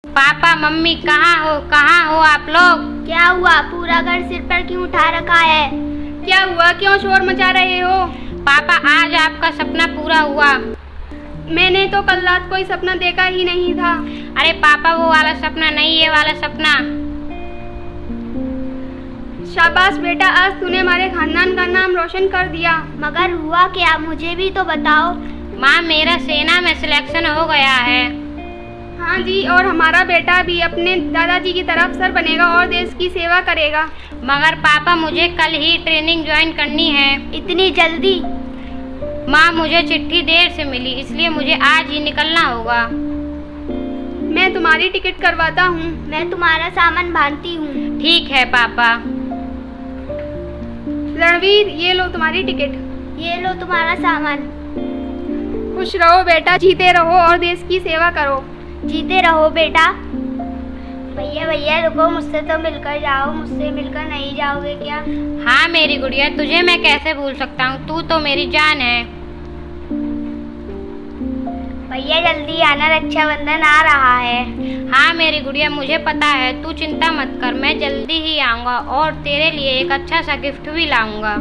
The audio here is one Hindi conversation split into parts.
पापा मम्मी कहाँ हो आप लोग? क्या हुआ? पूरा घर सिर पर क्यों उठा रखा है? क्या हुआ? क्यों शोर मचा रहे हो? पापा आज आपका सपना पूरा हुआ। मैंने तो कल रात कोई सपना देखा ही नहीं था। अरे पापा वो वाला सपना नहीं, ये वाला सपना। शाबाश बेटा, आज तूने हमारे खानदान का नाम रोशन कर दिया। मगर हुआ क्या? मुझे भी तो बताओ। माँ मेरा सेना में सिलेक्शन हो गया है। हाँ जी, और हमारा बेटा भी अपने दादाजी की तरफ सर बनेगा और देश की सेवा करेगा। मगर पापा मुझे कल ही ट्रेनिंग ज्वाइन करनी है। इतनी जल्दी? माँ मुझे चिट्ठी देर से मिली, इसलिए मुझे आज ही निकलना होगा। मैं तुम्हारी टिकट करवाता हूँ। मैं तुम्हारा सामान बांधती हूँ। ठीक है पापा। रणवीर, ये लो तुम्हारी टिकट। ये लो तुम्हारा सामान। खुश रहो बेटा, जीते रहो और देश की सेवा करो। जीते रहो बेटा। भैया रुको, मुझसे तो मिलकर जाओ। मुझसे मिलकर नहीं जाओगे क्या? हाँ मेरी गुड़िया, तुझे मैं कैसे भूल सकता हूँ, तू तो मेरी जान है। भैया जल्दी आना, रक्षाबंधन आ रहा है। हाँ मेरी गुड़िया, मुझे पता है, तू चिंता मत कर, मैं जल्दी ही आऊँगा और तेरे लिए एक अच्छा सा गिफ्ट भी लाऊंगा।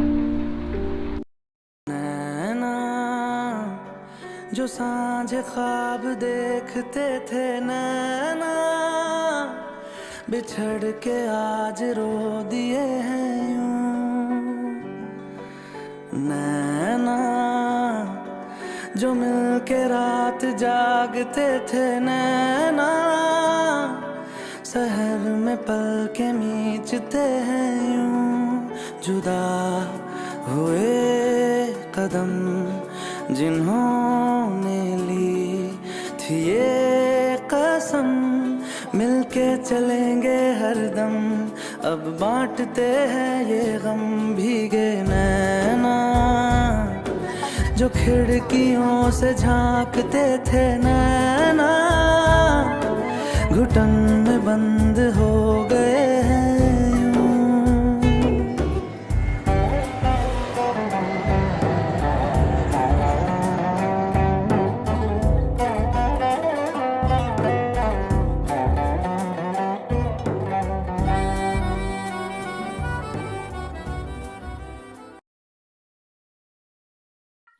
जो सांझ ख्वाब देखते थे नैना, बिछड़ के आज रो दिए हैं यूं। नैना जो मिल के रात जागते थे नैना, शहर में पल के मीचते हैं यूं। जुदा हुए कदम जिन्होंने ली थी ये कसम, मिलके चलेंगे हरदम, अब बांटते हैं ये गम। भीगे नैना जो खिड़कियों से झांकते थे नैना, घुटन में बंद हो गए हैं।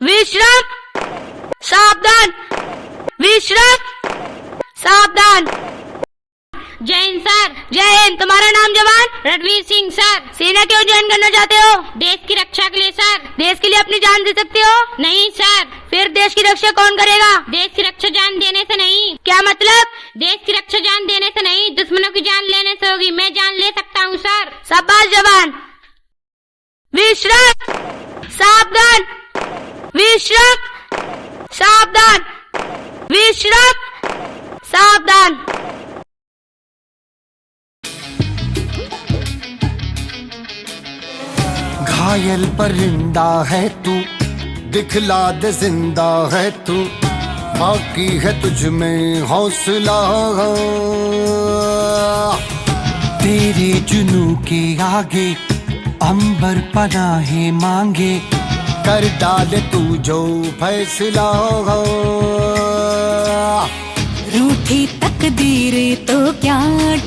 विश्राम, सावधान, विश्राम, सावधान। जय हिंद सर। जय हिंद। तुम्हारा नाम जवान? रणवीर सिंह सर। सेना क्यों ज्वाइन करना चाहते हो? देश की रक्षा के लिए सर। देश के लिए अपनी जान दे सकते हो? नहीं सर। फिर देश की रक्षा कौन करेगा? देश की रक्षा जान देने से नहीं। क्या मतलब? देश की रक्षा जान देने से नहीं, दुश्मनों की जान लेने से होगी। मैं जान ले सकता हूँ सर। शाबाश जवान। विश्राम, सावधान, विश्राम, सावधान, विश्राम, सावधान। घायल परिंदा है तू, दिखला दे जिंदा है तू, बाकी है तुझ में हौसला। तेरे जुनू के आगे अंबर पनाहे मांगे, कर डाले तू जो फैसला। रूठी तकदीरें तो क्या,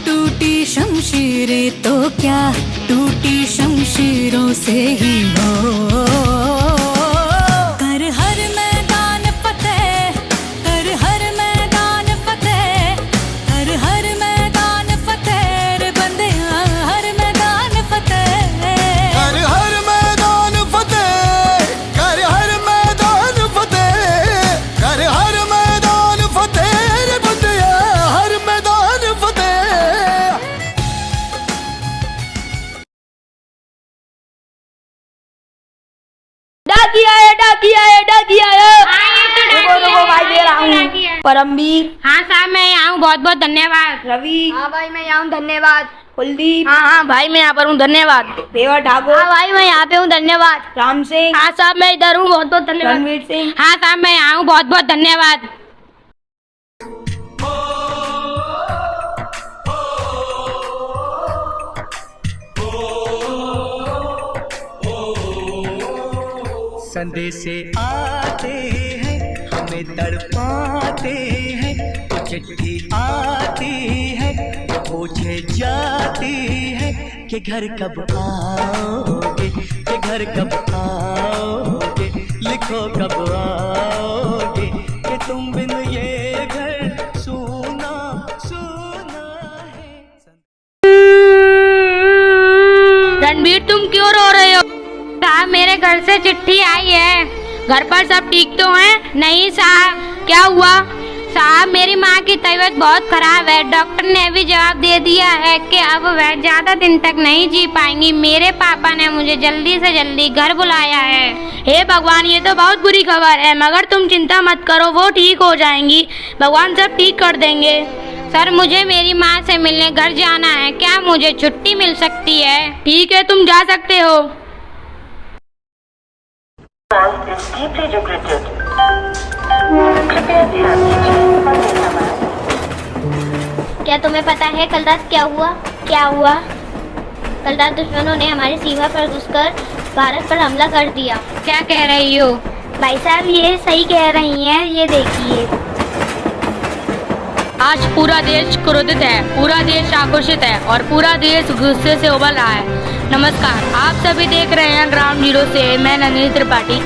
टूटी शमशीरें तो क्या, टूटी शमशीरों से ही हो। कर हर मैदान फतेह, कर हर मैदान फतेह, कर हर मैदान फतेह रे बंदिया, हर मैदान फतेह। कर हर मैदान फतेह, कर हर मैदान फतेह, कर हर मैदान फतेह रे बंदिया, हर मैदान फतेह। डाकी आया, डाकी आया, डाकी आया। रुको भाई दे रहा हूँ। परमवीर। हाँ साहब मैं यहाँ हूँ, बहुत बहुत धन्यवाद। रवि। हाँ भाई मैं यहाँ हूँ, धन्यवाद। कुलदीप। हाँ भाई मैं यहाँ पर हूँ, धन्यवाद। देवा ठाकुर। हाँ भाई मैं यहाँ पे हूँ, धन्यवाद। राम सिंह। हाँ साहब मैं इधर हूँ, बहुत बहुत धन्यवाद। रणवीर सिंह। हाँ साहब मैं यहाँ हूँ, बहुत बहुत धन्यवाद। संदेशे आते हैं हमें तड़पाते हैं, चिट्ठी आती है पूछे जाती है कि घर कब आओगे, कि घर कब आओगे, लिखो कब आओगे, कि तुम बिन ये घर सूना सूना है। रणवीर तुम क्यों रो रहे हो? साहब मेरे घर से चिट्ठी आई है। घर पर सब ठीक तो हैं? नहीं साहब। क्या हुआ? साहब मेरी माँ की तबीयत बहुत खराब है। डॉक्टर ने भी जवाब दे दिया है कि अब वह ज्यादा दिन तक नहीं जी पाएंगी। मेरे पापा ने मुझे जल्दी से जल्दी घर बुलाया है। हे भगवान, ये तो बहुत बुरी खबर है, मगर तुम चिंता मत करो, वो ठीक हो जाएंगी। भगवान सब ठीक कर देंगे। सर मुझे मेरी माँ से मिलने घर जाना है, क्या मुझे छुट्टी मिल सकती है? ठीक है, तुम जा सकते हो। क्या तुम्हें पता है कल रात क्या हुआ? क्या हुआ? कल रात दुश्मनों ने हमारी सीमा पर घुसकर भारत पर हमला कर दिया। क्या कह रही हो? भाई साहब ये सही कह रही हैं, ये देखिए। आज पूरा देश क्रोधित है, पूरा देश आक्रोशित है और पूरा देश गुस्से से उबल रहा है। नमस्कार, आप सभी देख रहे हैं ग्राउंड जीरो से मैं नंदिनी त्रिपाठी।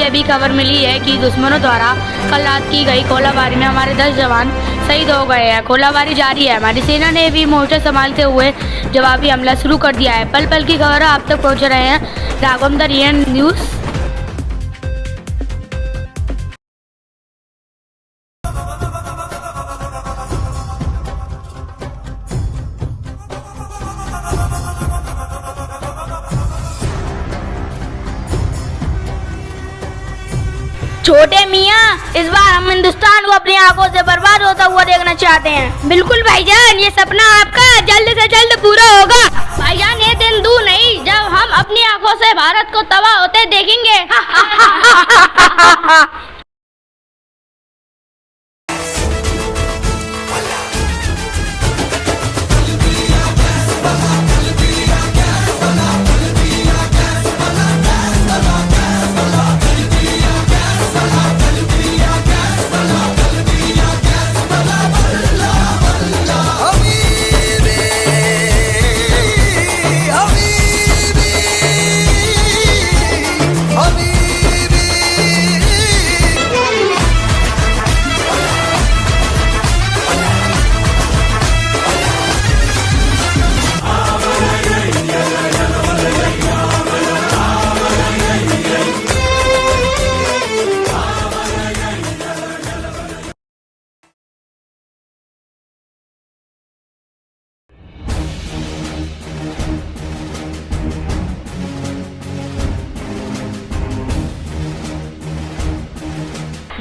अभी खबर मिली है कि दुश्मनों द्वारा कल रात की गई गोलाबारी में हमारे 10 जवान शहीद हो गए हैं। गोलाबारी जारी है। हमारी सेना ने भी मोर्चा संभालते हुए जवाबी हमला शुरू कर दिया है। पल पल की खबर आप तक पहुंच रहे हैं राघवंदर न्यूज। छोटे मियाँ, इस बार हम हिंदुस्तान को अपनी आंखों से बर्बाद होता हुआ देखना चाहते हैं। बिल्कुल भाईजान, ये सपना आपका जल्द से जल्द पूरा होगा। भाईजान ये दिन दूर नहीं जब हम अपनी आंखों से भारत को तबाह होते देखेंगे।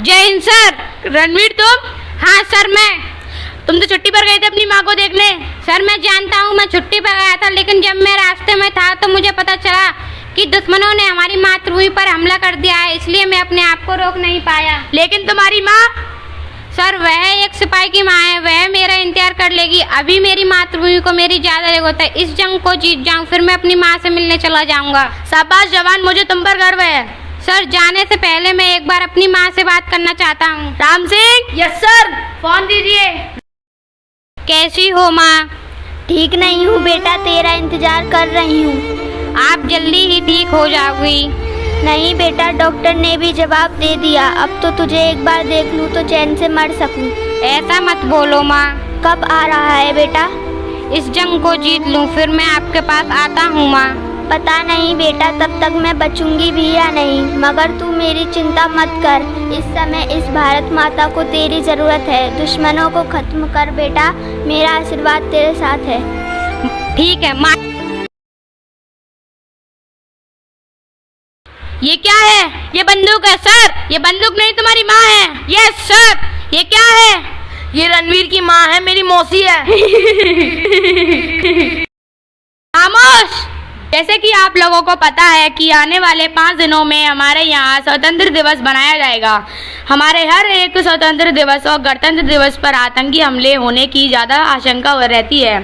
जय हिंद सर। रणवीर तुम? हाँ सर तुम तो छुट्टी पर गए थे अपनी माँ को देखने। सर मैं जानता हूँ, मैं छुट्टी पर गया था, लेकिन जब मैं रास्ते में था तो मुझे पता चला कि दुश्मनों ने हमारी मातृभूमि पर हमला कर दिया है, इसलिए मैं अपने आप को रोक नहीं पाया। लेकिन तुम्हारी माँ? सर वह एक सिपाही की माँ है, वह मेरा इंतजार कर लेगी। अभी मेरी मातृभूमि को मेरी ज्यादा जरूरत है। इस जंग को जीत जाऊँ फिर मैं अपनी माँ से मिलने चला जाऊंगा। शाबाश जवान, मुझे तुम पर गर्व है। सर जाने से पहले मैं एक बार अपनी माँ से बात करना चाहता हूँ। Ram Singh. Yes sir. Phone दीजिए। कैसी हो माँ? ठीक नहीं हूँ बेटा, तेरा इंतजार कर रही हूँ। आप जल्दी ही ठीक हो जाओगी। नहीं बेटा, डॉक्टर ने भी जवाब दे दिया। अब तो तुझे एक बार देख लूँ तो चैन से मर सकूँ। ऐसा मत बोलो माँ। कब आ रहा है बेटा? इस जंग को जीत लूँ फिर मैं आपके पास आता हूँ माँ। पता नहीं बेटा तब तक मैं बचूंगी भी या नहीं, मगर तू मेरी चिंता मत कर। इस समय इस भारत माता को तेरी जरूरत है। दुश्मनों को खत्म कर बेटा, मेरा आशीर्वाद तेरे साथ है। ठीक है माँ। ये क्या है? ये बंदूक है सर। ये बंदूक नहीं, तुम्हारी माँ है। Yes sir. ये क्या है? ये रणवीर की माँ है, मेरी मौसी है। खामोश। जैसे कि आप लोगों को पता है कि आने वाले 5 दिनों में हमारे यहाँ स्वतंत्र दिवस बनाया जाएगा। हमारे हर एक स्वतंत्र दिवस और गणतंत्र दिवस पर आतंकी हमले होने की ज़्यादा आशंका रहती है।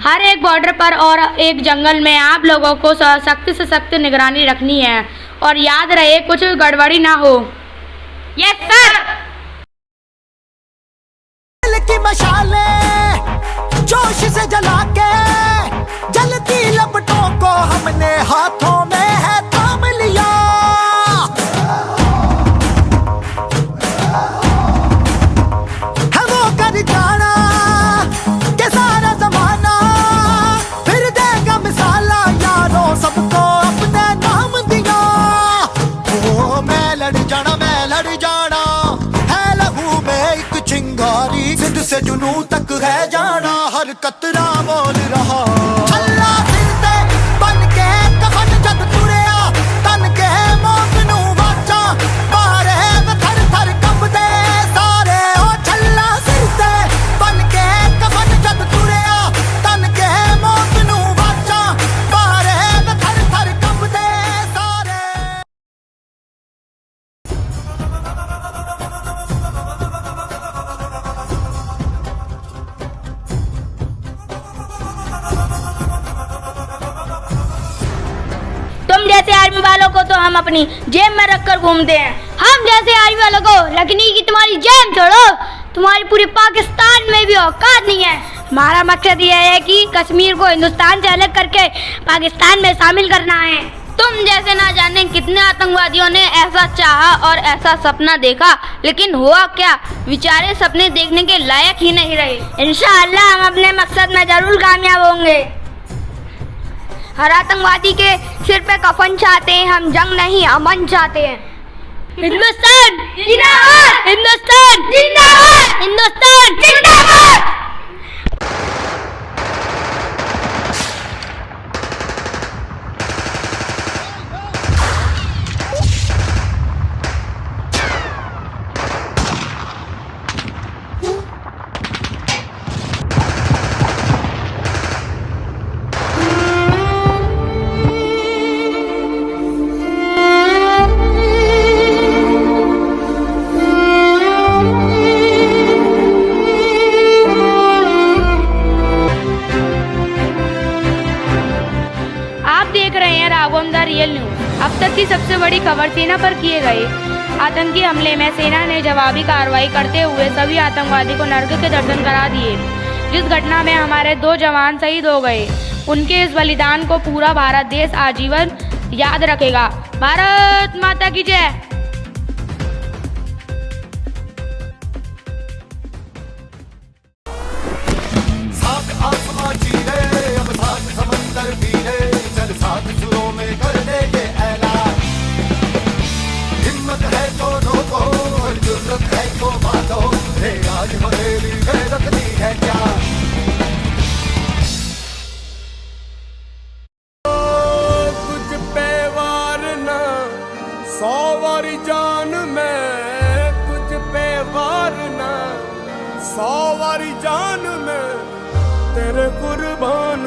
हर एक बॉर्डर पर और एक जंगल में आप लोगों को सख्त से सख्त निगरानी रखनी है और याद रहे कुछ गड़बड़ी ना हो। Yes sir. दिल की मशाले जोश से जला के जलती लपटों को हमने हाथों में है थाम लिया। है वो कर जाना के सारा जमाना फिर देगा मिसाला यारों सबको अपने नाम दिया। ओ मैं लड़ जाना है लहू में एक चिंगारी जिद से जुनू तक है जाना हर कतरा बोल रहा। छल्ला सिर ते बन के कफन जब तुरिया तन के मौत नू वाचा मारे में थर थर कंबदे सारे। ओ छल्ला सिर ते बन के कफन जब तुरिया तन के मौत नू वाचा मारे में थर थर कंबदे सारे। तुम जैसे आर्मी वालों को तो हम अपनी जेब में रखकर घूमते हैं। हम जैसे आर्मी वालों को रखनी की तुम्हारी जेब छोड़ो, तुम्हारी पूरे पाकिस्तान में भी औकात नहीं है। हमारा मकसद यह है कि कश्मीर को हिंदुस्तान से अलग करके पाकिस्तान में शामिल करना है। तुम जैसे ना जाने कितने आतंकवादियों ने ऐसा चाहा और ऐसा सपना देखा, लेकिन हुआ क्या, बेचारे सपने देखने के लायक ही नहीं रहे। इंशाअल्लाह हम अपने मकसद में जरूर कामयाब होंगे। हर आतंकवादी के सिर पे कफन चाहते हैं, हम जंग नहीं अमन चाहते हैं। हिंदुस्तान जिंदाबाद, हिंदुस्तान जिंदाबाद, हिंदुस्तान जिंदाबाद। अब तक की सबसे बड़ी खबर सेना पर किए गए आतंकी हमले में सेना ने जवाबी कार्रवाई करते हुए सभी आतंकवादी को नर्क के दर्शन करा दिए। जिस घटना में हमारे 2 जवान शहीद हो गए, उनके इस बलिदान को पूरा भारत देश आजीवन याद रखेगा। भारत माता की जय। तेरे कुर्बान